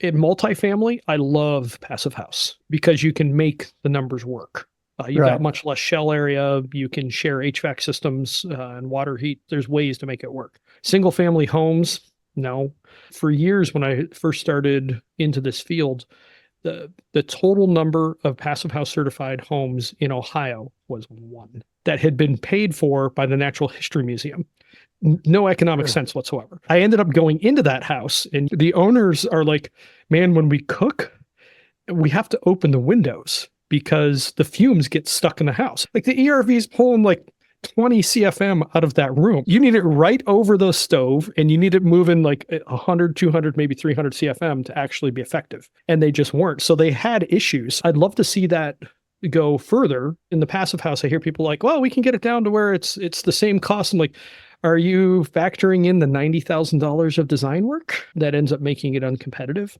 In multifamily, I love passive house because you can make the numbers work. You've got Right. much less shell area. You can share HVAC systems and water heat. There's ways to make it work. Single family homes, no. For years, when I first started into this field, the total number of passive house certified homes in Ohio was one that had been paid for by the Natural History Museum. No economic Sure. sense whatsoever. I ended up going into that house, and the owners are like, man, when we cook, we have to open the windows because the fumes get stuck in the house. Like the ERV is pulling like 20 CFM out of that room. You need it right over the stove, and you need it moving like 100, 200, maybe 300 CFM to actually be effective. And they just weren't. So they had issues. I'd love to see that go further. In the passive house, I hear people like, well, we can get it down to where it's the same cost. I'm like, are you factoring in the $90,000 of design work that ends up making it uncompetitive?